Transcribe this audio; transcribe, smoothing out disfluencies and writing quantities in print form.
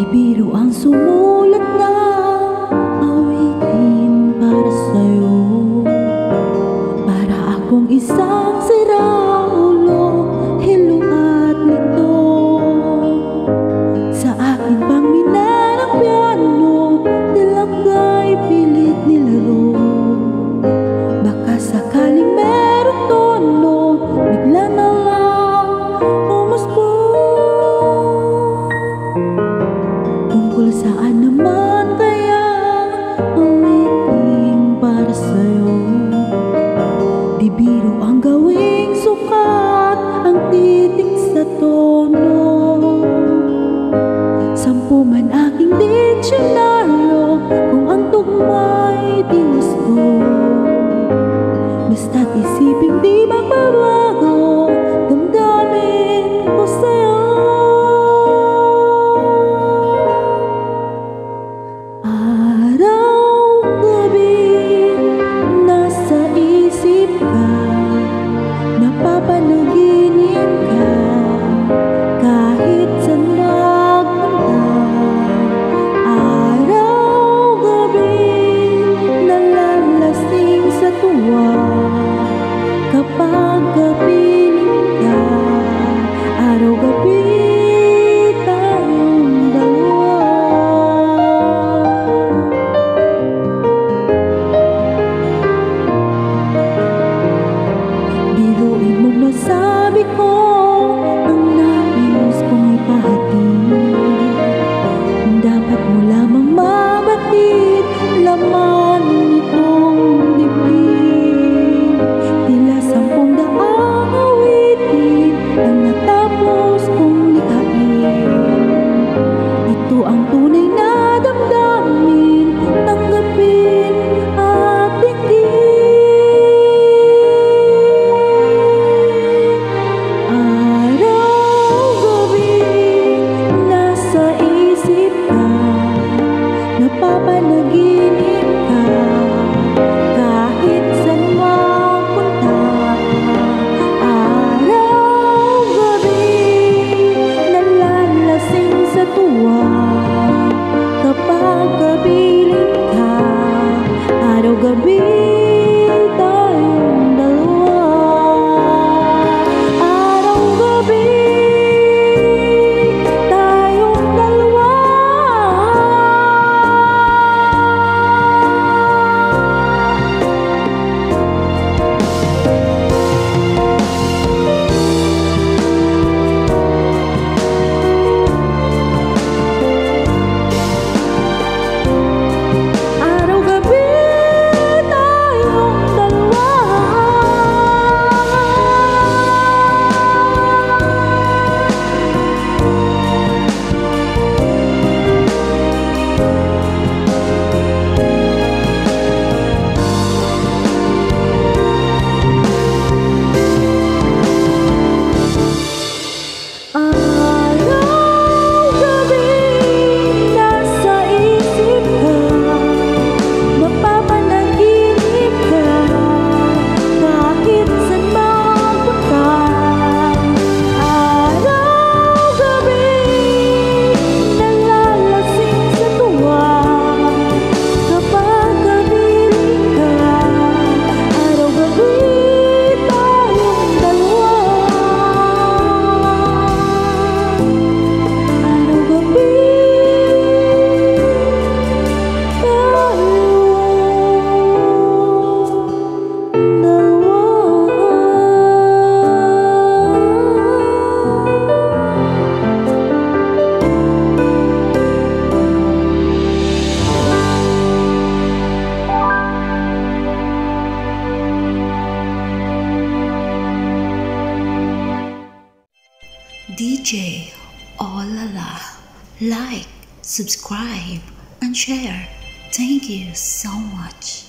biro ang sumulat na awitin para sa'yo, para akong isang siraulo, hilo at nito. Sa akin pang minarang piano, tilagay pilit nilaro. Baka sakaling merong tono, bigla na lang umuspo. Tungkol saan naman kaya awitin para sa'yo? Di biro ang gawing sukat, ang titik sa tono. 10 man aking diksyonaryo, kung ang tugma'y di gusto. Basta't isiping di magbabago, damdamin ko sa'yo. Araw-gabi nasa isip ka, napapanaginip ka, kahit saan magpunta. Araw-gabi nalalasing sa tuwa, kapag kapiling ka. Araw-gabi tayong dalawa. Biruin mo't nasabi ko ang nais kong ipahatid. Dapat mo lamang mabatid laman nitong dibdib. Tila 10 daang awitin ang natapos kong likhain. Ito ang tunay na damdamin, tanggapin at tingin. Araw-gabi nasa isip ka, napapanaginip ka, kahit saan magpunta. Araw-gabi nalalasing sa tuwa, kapag kapiling ka. Araw-gabi tayong dalawa. Araw-gabi tayong dalawa. Araw-gabi tayong dalawa. Araw-gabi nasa isip ka, napapanaginip ka, kahit saan magpunta. Araw-gabi nalalasing sa tuwa, kapag kapiling ka. Araw-gabi tayong dalawa. Araw-gabi DJ Olala. Like, subscribe, and share. Thank you so much.